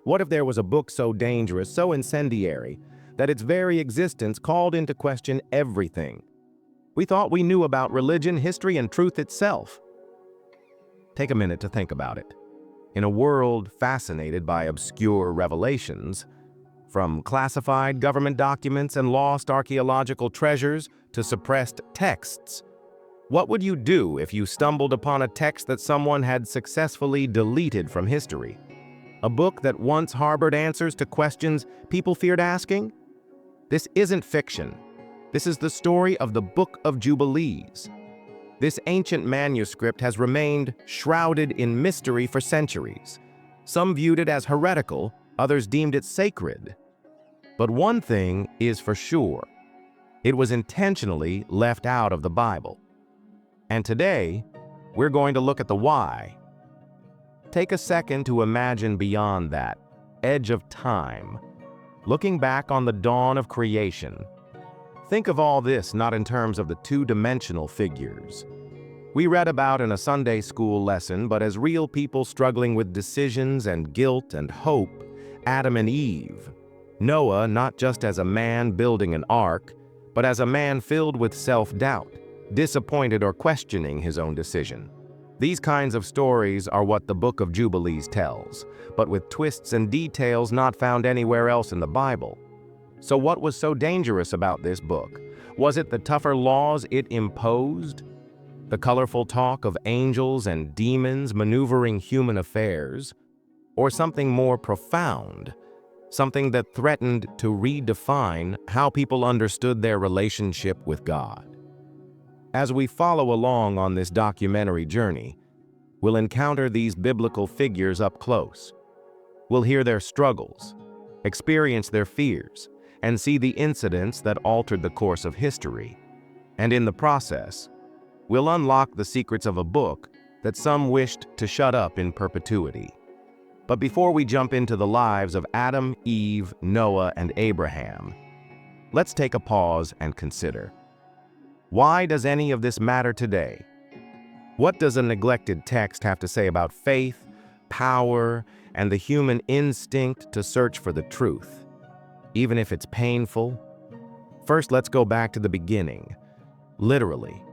What if there was a book so dangerous, so incendiary, that its very existence called into question everything? We thought we knew about religion, history, and truth itself. Take a minute to think about it. In a world fascinated by obscure revelations, from classified government documents and lost archaeological treasures to suppressed texts, what would you do if you stumbled upon a text that someone had successfully deleted from history? A book that once harbored answers to questions people feared asking? This isn't fiction. This is the story of the Book of Jubilees. This ancient manuscript has remained shrouded in mystery for centuries. Some viewed it as heretical, others deemed it sacred. But one thing is for sure. It was intentionally left out of the Bible. And today, we're going to look at the why. Take a second to imagine beyond that edge of time, looking back on the dawn of creation. Think of all this not in terms of the two-dimensional figures we read about in a Sunday school lesson, but as real people struggling with decisions and guilt and hope, Adam and Eve. Noah not just as a man building an ark, but as a man filled with self-doubt, disappointed or questioning his own decision. These kinds of stories are what the Book of Jubilees tells, but with twists and details not found anywhere else in the Bible. So what was so dangerous about this book? Was it the tougher laws it imposed? The colorful talk of angels and demons maneuvering human affairs? Or something more profound? Something that threatened to redefine how people understood their relationship with God? As we follow along on this documentary journey, we'll encounter these biblical figures up close. We'll hear their struggles, experience their fears, and see the incidents that altered the course of history. And in the process, we'll unlock the secrets of a book that some wished to shut up in perpetuity. But before we jump into the lives of Adam, Eve, Noah, and Abraham, let's take a pause and consider. Why does any of this matter today? What does a neglected text have to say about faith, power, and the human instinct to search for the truth, even if it's painful? First, let's go back to the beginning, literally.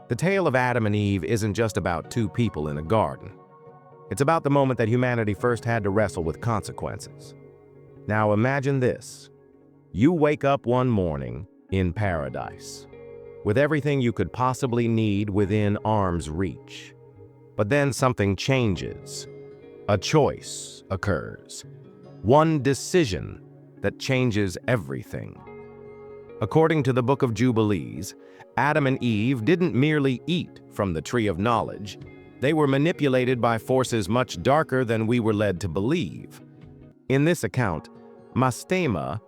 The tale of Adam and Eve isn't just about two people in a garden. It's about the moment that humanity first had to wrestle with consequences. Now imagine this. You wake up one morning in paradise, with everything you could possibly need within arm's reach. But then something changes. A choice occurs. One decision that changes everything. According to the Book of Jubilees, Adam and Eve didn't merely eat from the tree of knowledge. They were manipulated by forces much darker than we were led to believe. In this account, Mastema,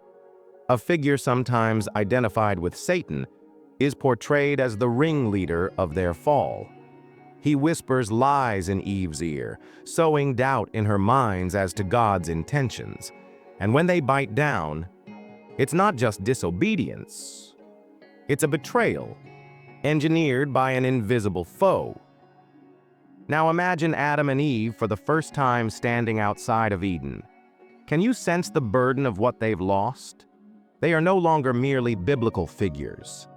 a figure sometimes identified with Satan, is portrayed as the ringleader of their fall. He whispers lies in Eve's ear, sowing doubt in her minds as to God's intentions. And when they bite down, it's not just disobedience. It's a betrayal, engineered by an invisible foe. Now imagine Adam and Eve for the first time standing outside of Eden. Can you sense the burden of what they've lost? They are no longer merely biblical figures.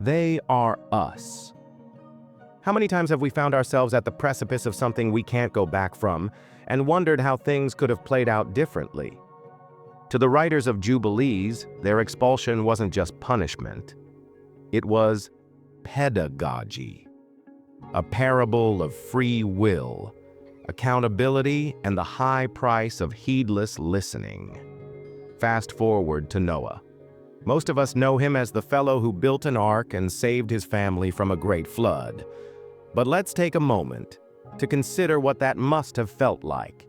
They are us. How many times have we found ourselves at the precipice of something we can't go back from and wondered how things could have played out differently? To the writers of Jubilees, their expulsion wasn't just punishment. It was pedagogy, a parable of free will, accountability, and the high price of heedless listening. Fast forward to Noah. Most of us know him as the fellow who built an ark and saved his family from a great flood. But let's take a moment to consider what that must have felt like.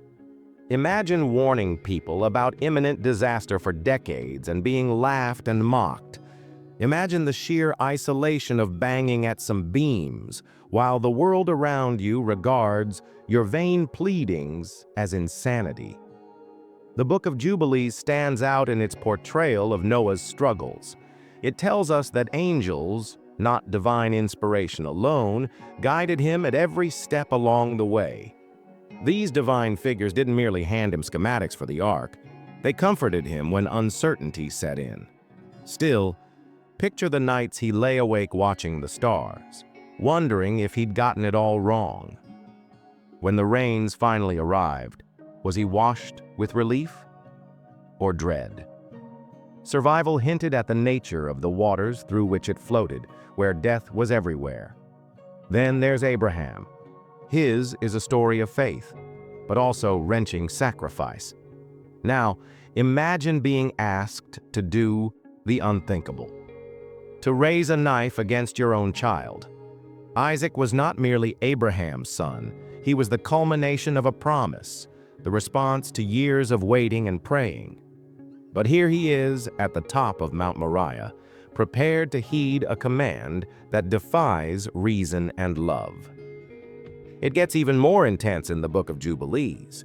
Imagine warning people about imminent disaster for decades and being laughed and mocked. Imagine the sheer isolation of banging at some beams while the world around you regards your vain pleadings as insanity. The Book of Jubilees stands out in its portrayal of Noah's struggles. It tells us that angels, not divine inspiration alone, guided him at every step along the way. These divine figures didn't merely hand him schematics for the ark, they comforted him when uncertainty set in. Still, picture the nights he lay awake watching the stars, wondering if he'd gotten it all wrong. When the rains finally arrived, was he washed with relief or dread? Survival hinted at the nature of the waters through which it floated, where death was everywhere. Then there's Abraham. His is a story of faith, but also wrenching sacrifice. Now, imagine being asked to do the unthinkable. To raise a knife against your own child. Isaac was not merely Abraham's son, he was the culmination of a promise, the response to years of waiting and praying. But here he is at the top of Mount Moriah, prepared to heed a command that defies reason and love. It gets even more intense in the Book of Jubilees.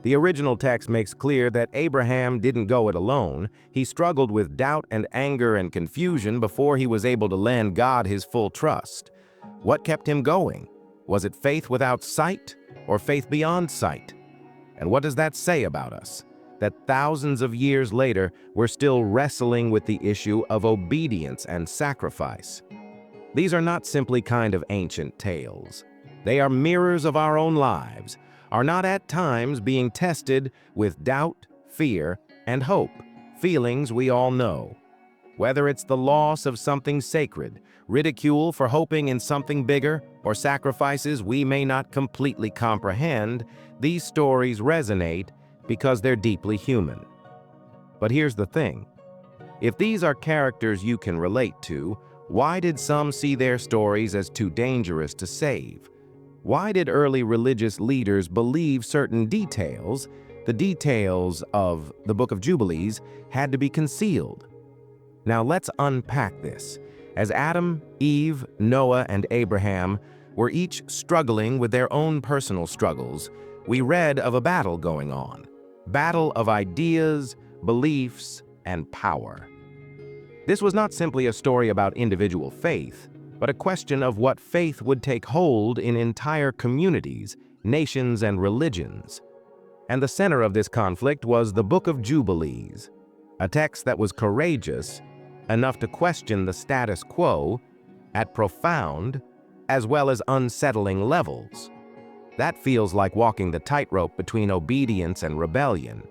The original text makes clear that Abraham didn't go it alone. He struggled with doubt and anger and confusion before he was able to lend God his full trust. What kept him going? Was it faith without sight or faith beyond sight? And what does that say about us? That thousands of years later, we're still wrestling with the issue of obedience and sacrifice. These are not simply kind of ancient tales. They are mirrors of our own lives, are not at times being tested with doubt, fear, and hope, feelings we all know. Whether it's the loss of something sacred, ridicule for hoping in something bigger, or sacrifices we may not completely comprehend, these stories resonate because they're deeply human. But here's the thing. If these are characters you can relate to, why did some see their stories as too dangerous to save? Why did early religious leaders believe certain details, the details of the Book of Jubilees, had to be concealed? Now let's unpack this. As Adam, Eve, Noah, and Abraham were each struggling with their own personal struggles, we read of a battle going on. Battle of ideas, beliefs, and power. This was not simply a story about individual faith, but a question of what faith would take hold in entire communities, nations, and religions. And the center of this conflict was the Book of Jubilees, a text that was courageous enough to question the status quo at profound as well as unsettling levels. That feels like walking the tightrope between obedience and rebellion.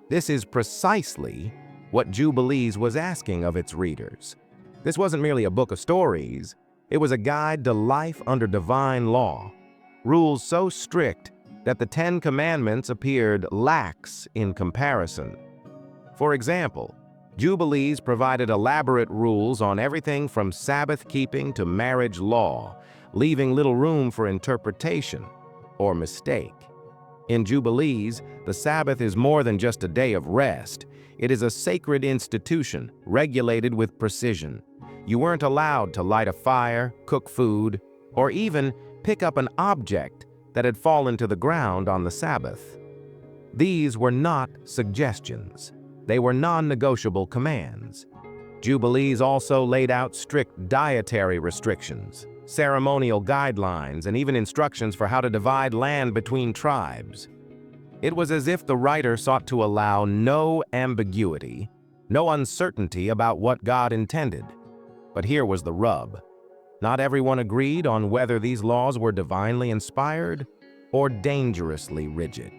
This is precisely what Jubilees was asking of its readers. This wasn't merely a book of stories, it was a guide to life under divine law, rules so strict that the 10 Commandments appeared lax in comparison. For example, Jubilees provided elaborate rules on everything from Sabbath keeping to marriage law, leaving little room for interpretation or mistake. In Jubilees, the Sabbath is more than just a day of rest. It is a sacred institution, regulated with precision. You weren't allowed to light a fire, cook food, or even pick up an object that had fallen to the ground on the Sabbath. These were not suggestions. They were non-negotiable commands. Jubilees also laid out strict dietary restrictions, ceremonial guidelines, and even instructions for how to divide land between tribes. It was as if the writer sought to allow no ambiguity, no uncertainty about what God intended. But here was the rub. Not everyone agreed on whether these laws were divinely inspired or dangerously rigid.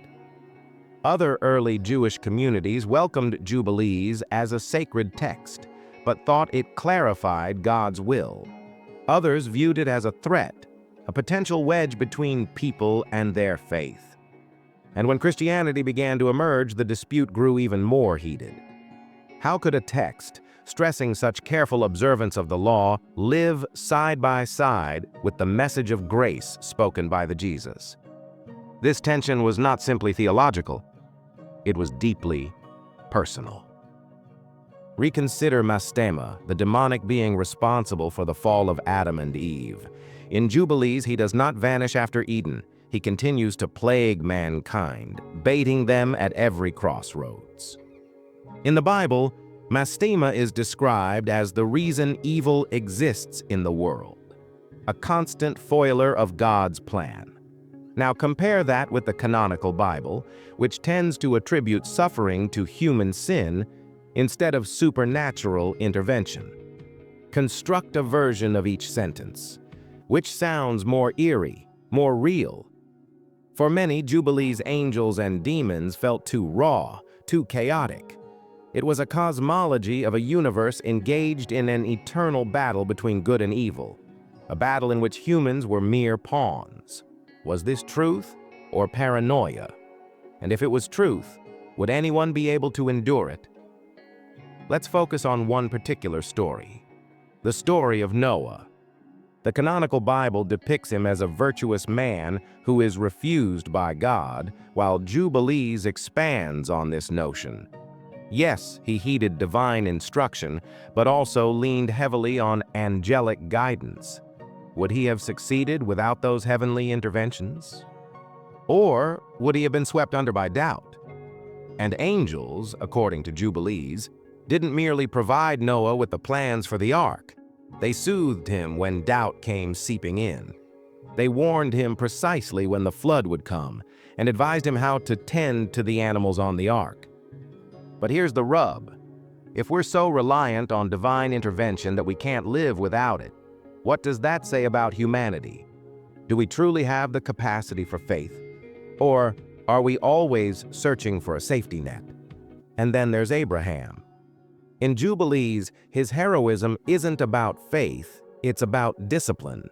Other early Jewish communities welcomed Jubilees as a sacred text, but thought it clarified God's will. Others viewed it as a threat, a potential wedge between people and their faith. And when Christianity began to emerge, the dispute grew even more heated. How could a text, stressing such careful observance of the law, live side by side with the message of grace spoken by the Jesus? This tension was not simply theological, it was deeply personal. Reconsider Mastema, the demonic being responsible for the fall of Adam and Eve. In Jubilees, he does not vanish after Eden. He continues to plague mankind, baiting them at every crossroads. In the Bible, Mastema is described as the reason evil exists in the world, a constant foiler of God's plan. Now compare that with the canonical Bible, which tends to attribute suffering to human sin instead of supernatural intervention. Construct a version of each sentence. Which sounds more eerie, more real? For many, Jubilees' angels and demons felt too raw, too chaotic. It was a cosmology of a universe engaged in an eternal battle between good and evil, a battle in which humans were mere pawns. Was this truth or paranoia? And if it was truth, would anyone be able to endure it? Let's focus on one particular story, the story of Noah. The canonical Bible depicts him as a virtuous man who is refused by God, while Jubilees expands on this notion. Yes, he heeded divine instruction, but also leaned heavily on angelic guidance. Would he have succeeded without those heavenly interventions? Or would he have been swept under by doubt? And angels, according to Jubilees, didn't merely provide Noah with the plans for the ark. They soothed him when doubt came seeping in. They warned him precisely when the flood would come and advised him how to tend to the animals on the ark. But here's the rub. If we're so reliant on divine intervention that we can't live without it, what does that say about humanity? Do we truly have the capacity for faith? Or are we always searching for a safety net? And then there's Abraham. In Jubilees, his heroism isn't about faith, it's about discipline.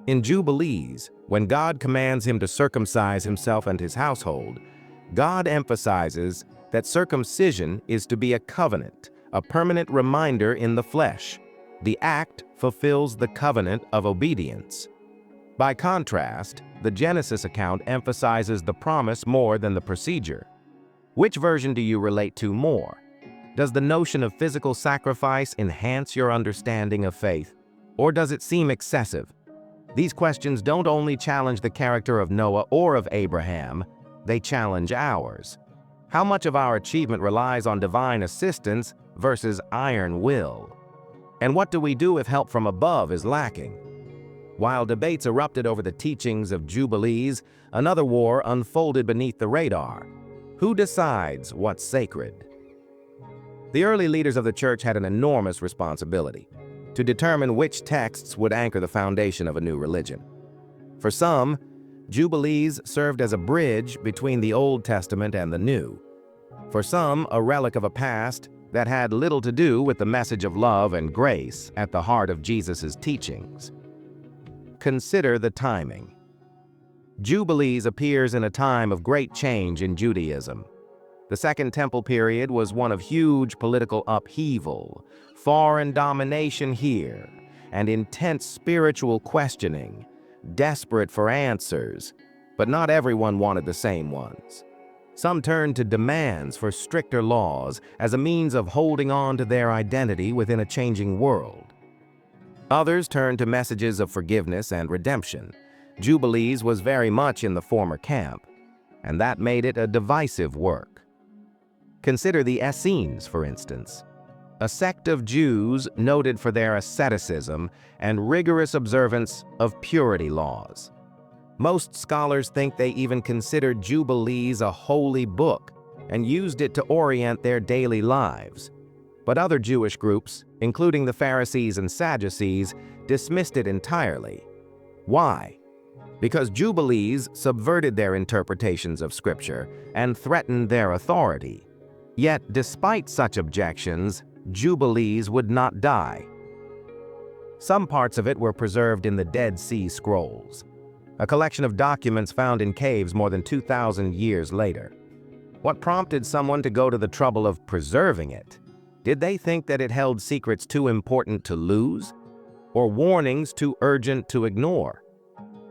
In Jubilees, when God commands him to circumcise himself and his household, God emphasizes that circumcision is to be a covenant, a permanent reminder in the flesh. The act fulfills the covenant of obedience. By contrast, the Genesis account emphasizes the promise more than the procedure. Which version do you relate to more? Does the notion of physical sacrifice enhance your understanding of faith, or does it seem excessive? These questions don't only challenge the character of Noah or of Abraham, they challenge ours. How much of our achievement relies on divine assistance versus iron will? And what do we do if help from above is lacking? While debates erupted over the teachings of Jubilees, another war unfolded beneath the radar. Who decides what's sacred? The early leaders of the church had an enormous responsibility to determine which texts would anchor the foundation of a new religion. For some, Jubilees served as a bridge between the Old Testament and the New. For some, a relic of a past that had little to do with the message of love and grace at the heart of Jesus' teachings. Consider the timing. Jubilees appears in a time of great change in Judaism. The Second Temple period was one of huge political upheaval, foreign domination here, and intense spiritual questioning, desperate for answers, but not everyone wanted the same ones. Some turned to demands for stricter laws as a means of holding on to their identity within a changing world. Others turned to messages of forgiveness and redemption. Jubilees was very much in the former camp, and that made it a divisive work. Consider the Essenes, for instance, a sect of Jews noted for their asceticism and rigorous observance of purity laws. Most scholars think they even considered Jubilees a holy book and used it to orient their daily lives. But other Jewish groups, including the Pharisees and Sadducees, dismissed it entirely. Why? Because Jubilees subverted their interpretations of Scripture and threatened their authority. Yet, despite such objections, Jubilees would not die. Some parts of it were preserved in the Dead Sea Scrolls, a collection of documents found in caves more than 2,000 years later. What prompted someone to go to the trouble of preserving it? Did they think that it held secrets too important to lose, or warnings too urgent to ignore?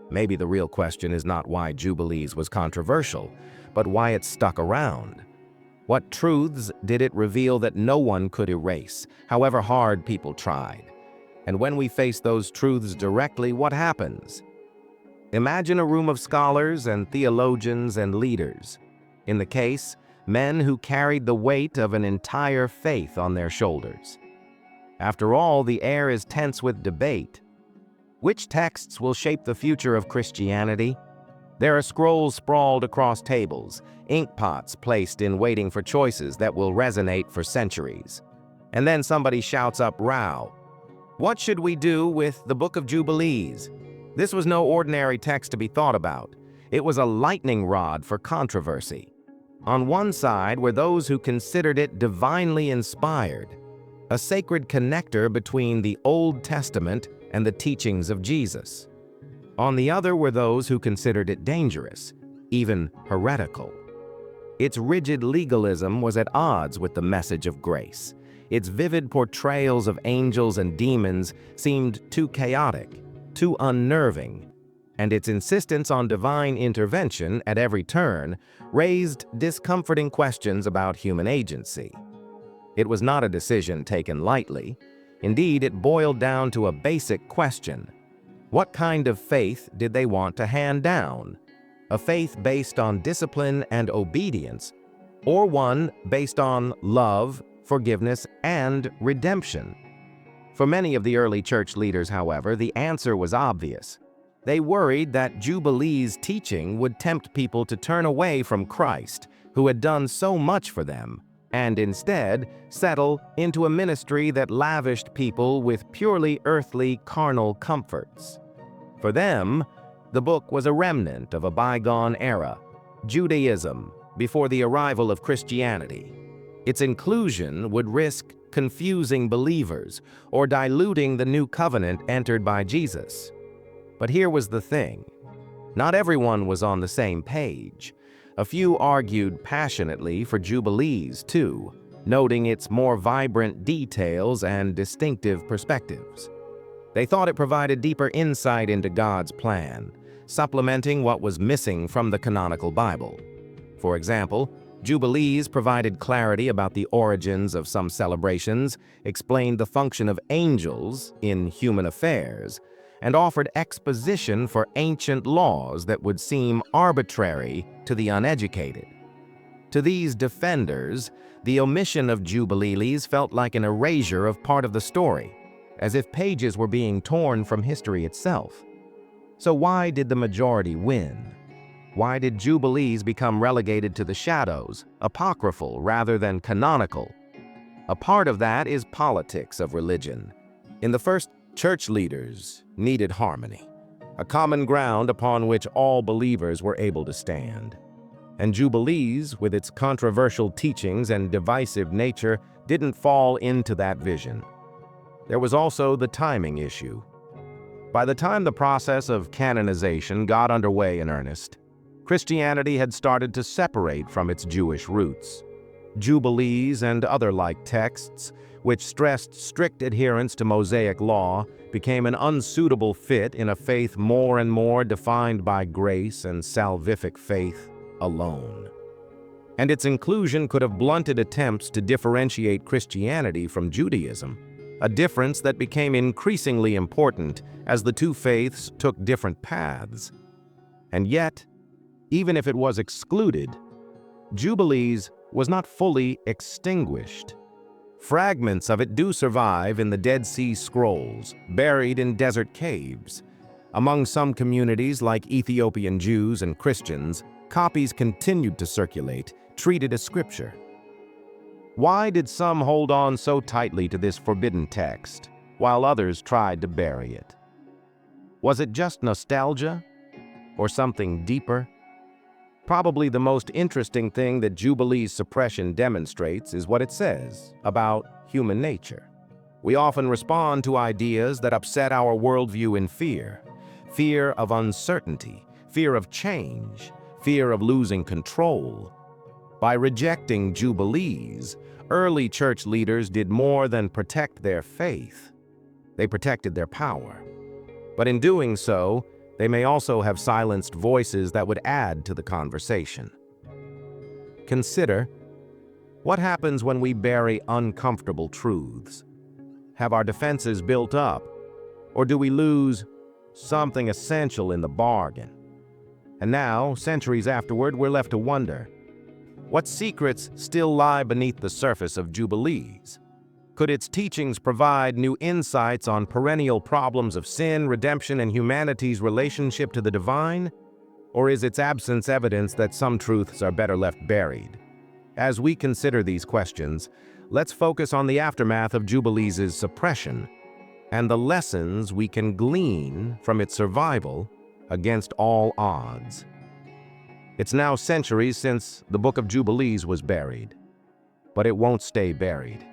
Maybe the real question is not why Jubilees was controversial, but why it stuck around. What truths did it reveal that no one could erase, however hard people tried? And when we face those truths directly, what happens? Imagine a room of scholars and theologians and leaders. In the case, men who carried the weight of an entire faith on their shoulders. After all, the air is tense with debate. Which texts will shape the future of Christianity? There are scrolls sprawled across tables, ink pots placed in waiting for choices that will resonate for centuries. And then somebody shouts up, "Row! What should we do with the Book of Jubilees?" This was no ordinary text to be thought about. It was a lightning rod for controversy. On one side were those who considered it divinely inspired, a sacred connector between the Old Testament and the teachings of Jesus. On the other were those who considered it dangerous, even heretical. Its rigid legalism was at odds with the message of grace. Its vivid portrayals of angels and demons seemed too chaotic, too unnerving, and its insistence on divine intervention at every turn raised discomforting questions about human agency. It was not a decision taken lightly. Indeed, it boiled down to a basic question. What kind of faith did they want to hand down? A faith based on discipline and obedience, or one based on love, forgiveness, and redemption? For many of the early church leaders, however, the answer was obvious. They worried that Jubilees' teaching would tempt people to turn away from Christ, who had done so much for them, and instead settle into a ministry that lavished people with purely earthly, carnal comforts. For them, the book was a remnant of a bygone era, Judaism, before the arrival of Christianity. Its inclusion would risk confusing believers or diluting the new covenant entered by Jesus. But here was the thing. Not everyone was on the same page. A few argued passionately for Jubilees, too, noting its more vibrant details and distinctive perspectives. They thought it provided deeper insight into God's plan, supplementing what was missing from the canonical Bible. For example, Jubilees provided clarity about the origins of some celebrations, explained the function of angels in human affairs, and offered exposition for ancient laws that would seem arbitrary to the uneducated. To these defenders, the omission of Jubilees felt like an erasure of part of the story, as if pages were being torn from history itself. So why did the majority win? Why did Jubilees become relegated to the shadows, apocryphal rather than canonical? A part of that is politics of religion. In the first, church leaders needed harmony, a common ground upon which all believers were able to stand. And Jubilees, with its controversial teachings and divisive nature, didn't fall into that vision. There was also the timing issue. By the time the process of canonization got underway in earnest, Christianity had started to separate from its Jewish roots. Jubilees and other like texts, which stressed strict adherence to Mosaic law, became an unsuitable fit in a faith more and more defined by grace and salvific faith alone. And its inclusion could have blunted attempts to differentiate Christianity from Judaism, a difference that became increasingly important as the two faiths took different paths. And yet, even if it was excluded, Jubilees was not fully extinguished. Fragments of it do survive in the Dead Sea Scrolls, buried in desert caves. Among some communities, like Ethiopian Jews and Christians, copies continued to circulate, treated as scripture. Why did some hold on so tightly to this forbidden text, while others tried to bury it? Was it just nostalgia, or something deeper? Probably the most interesting thing that Jubilees suppression demonstrates is what it says about human nature. We often respond to ideas that upset our worldview in fear. Fear of uncertainty, fear of change, fear of losing control. By rejecting Jubilees, early church leaders did more than protect their faith. They protected their power. But in doing so, they may also have silenced voices that would add to the conversation. Consider, what happens when we bury uncomfortable truths? Have our defenses built up, or do we lose something essential in the bargain? And now, centuries afterward, we're left to wonder, what secrets still lie beneath the surface of Jubilees? Could its teachings provide new insights on perennial problems of sin, redemption, and humanity's relationship to the divine? Or is its absence evidence that some truths are better left buried? As we consider these questions, let's focus on the aftermath of Jubilees' suppression and the lessons we can glean from its survival against all odds. It's now centuries since the Book of Jubilees was buried, but it won't stay buried.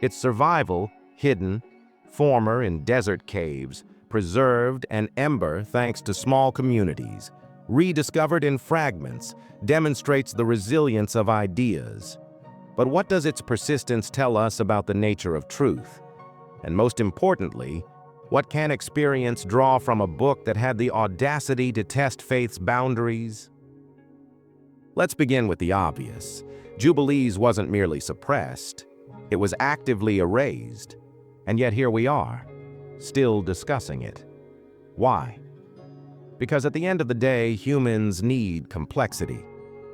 Its survival, hidden, former in desert caves, preserved an ember thanks to small communities, rediscovered in fragments, demonstrates the resilience of ideas. But what does its persistence tell us about the nature of truth? And most importantly, what can experience draw from a book that had the audacity to test faith's boundaries? Let's begin with the obvious. Jubilees wasn't merely suppressed, it was actively erased. And yet here we are, still discussing it. Why? Because at the end of the day, humans need complexity.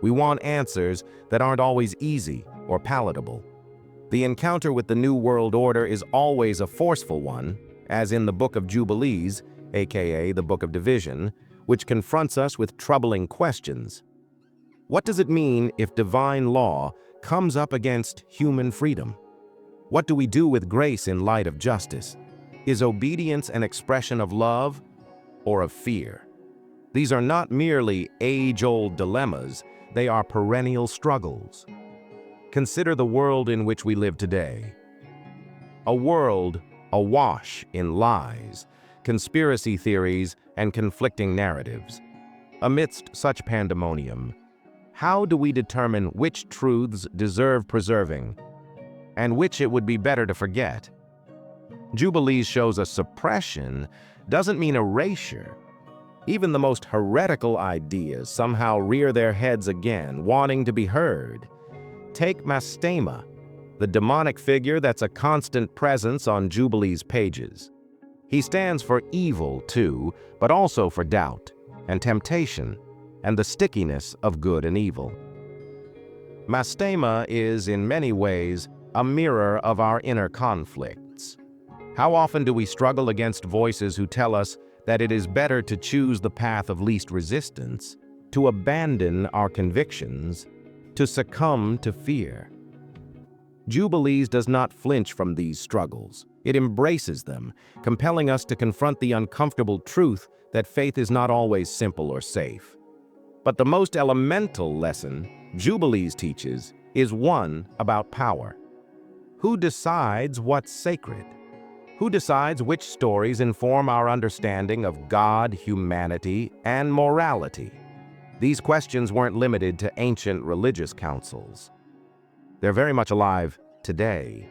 We want answers that aren't always easy or palatable. The encounter with the New World Order is always a forceful one, as in the Book of Jubilees, aka the Book of Division, which confronts us with troubling questions. What does it mean if divine law comes up against human freedom? What do we do with grace in light of justice? Is obedience an expression of love or of fear? These are not merely age-old dilemmas, they are perennial struggles. Consider the world in which we live today. A world awash in lies, conspiracy theories, and conflicting narratives. Amidst such pandemonium, how do we determine which truths deserve preserving and which it would be better to forget? Jubilees shows us suppression doesn't mean erasure. Even the most heretical ideas somehow rear their heads again, wanting to be heard. Take Mastema, the demonic figure that's a constant presence on Jubilees' pages. He stands for evil, too, but also for doubt and temptation and the stickiness of good and evil. Mastema is, in many ways, a mirror of our inner conflicts. How often do we struggle against voices who tell us that it is better to choose the path of least resistance, to abandon our convictions, to succumb to fear? Jubilees does not flinch from these struggles. It embraces them, compelling us to confront the uncomfortable truth that faith is not always simple or safe. But the most elemental lesson Jubilees teaches is one about power. Who decides what's sacred? Who decides which stories inform our understanding of God, humanity, and morality? These questions weren't limited to ancient religious councils. They're very much alive today.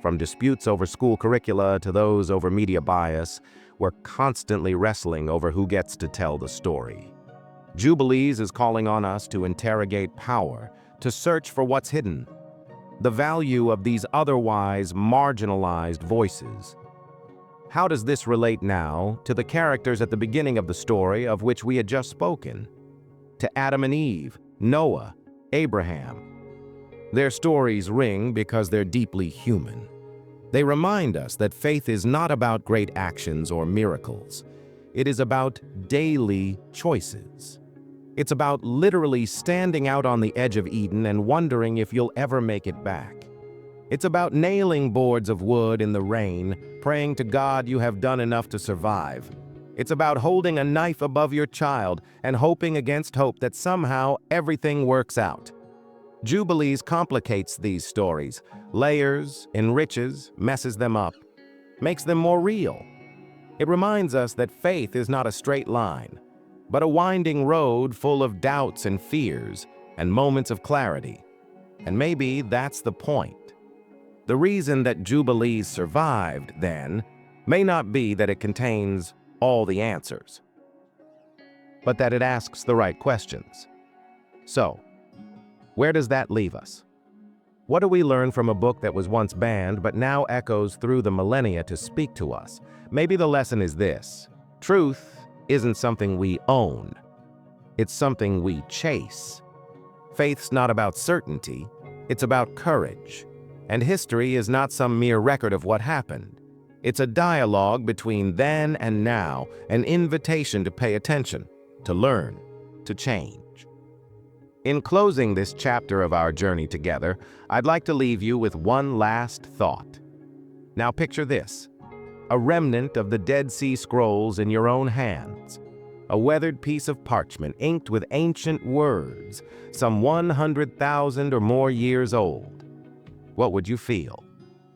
From disputes over school curricula to those over media bias, we're constantly wrestling over who gets to tell the story. Jubilees is calling on us to interrogate power, to search for what's hidden, the value of these otherwise marginalized voices. How does this relate now to the characters at the beginning of the story of which we had just spoken? To Adam and Eve, Noah, Abraham. Their stories ring because they're deeply human. They remind us that faith is not about great actions or miracles. It is about daily choices. It's about literally standing out on the edge of Eden and wondering if you'll ever make it back. It's about nailing boards of wood in the rain, praying to God you have done enough to survive. It's about holding a knife above your child and hoping against hope that somehow everything works out. Jubilees complicates these stories, layers, enriches, messes them up, makes them more real. It reminds us that faith is not a straight line, but a winding road full of doubts and fears and moments of clarity. And maybe that's the point. The reason that Jubilees survived, then, may not be that it contains all the answers, but that it asks the right questions. So, where does that leave us? What do we learn from a book that was once banned but now echoes through the millennia to speak to us? Maybe the lesson is this: truth isn't something we own. It's something we chase. Faith's not about certainty, it's about courage. And history is not some mere record of what happened. It's a dialogue between then and now, an invitation to pay attention, to learn, to change. In closing this chapter of our journey together, I'd like to leave you with one last thought. Now picture this: a remnant of the Dead Sea Scrolls in your own hands, a weathered piece of parchment inked with ancient words, some 100,000 or more years old. What would you feel?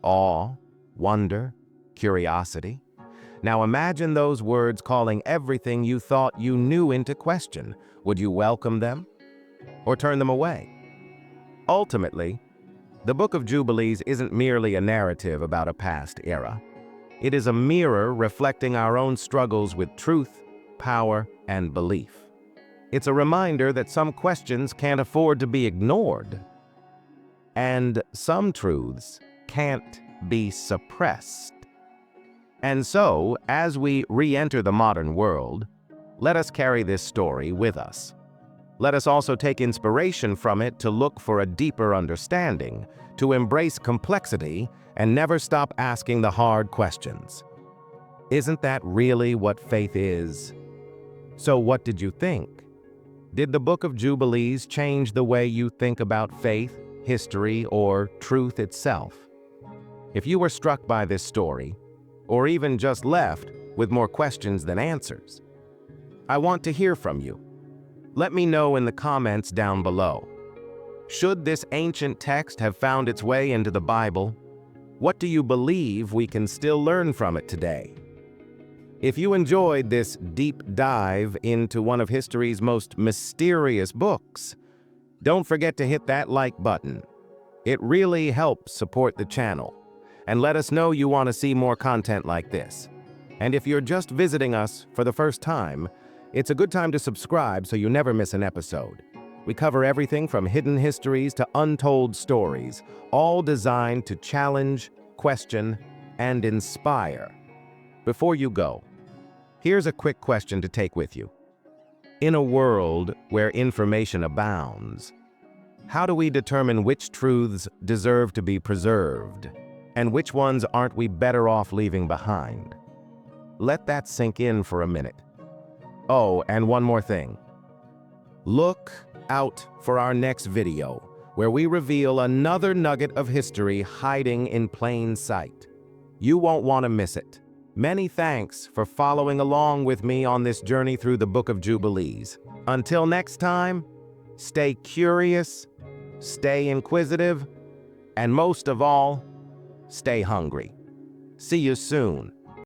Awe, wonder, curiosity? Now imagine those words calling everything you thought you knew into question. Would you welcome them or turn them away? Ultimately, the Book of Jubilees isn't merely a narrative about a past era. It is a mirror reflecting our own struggles with truth, power, and belief. It's a reminder that some questions can't afford to be ignored, and some truths can't be suppressed. And so, as we re-enter the modern world, let us carry this story with us. Let us also take inspiration from it to look for a deeper understanding, to embrace complexity, and never stop asking the hard questions. Isn't that really what faith is? So what did you think? Did the Book of Jubilees change the way you think about faith, history, or truth itself? If you were struck by this story, or even just left with more questions than answers, I want to hear from you. Let me know in the comments down below. Should this ancient text have found its way into the Bible? What do you believe we can still learn from it today? If you enjoyed this deep dive into one of history's most mysterious books, don't forget to hit that like button. It really helps support the channel, and let us know you want to see more content like this. And if you're just visiting us for the first time, it's a good time to subscribe so you never miss an episode. We cover everything from hidden histories to untold stories, all designed to challenge, question, and inspire. Before you go, here's a quick question to take with you. In a world where information abounds, how do we determine which truths deserve to be preserved, and which ones aren't we better off leaving behind? Let that sink in for a minute. Oh, and one more thing. Look out for our next video, where we reveal another nugget of history hiding in plain sight. You won't want to miss it. Many thanks for following along with me on this journey through the Book of Jubilees. Until next time, stay curious, stay inquisitive, and most of all, stay hungry. See you soon.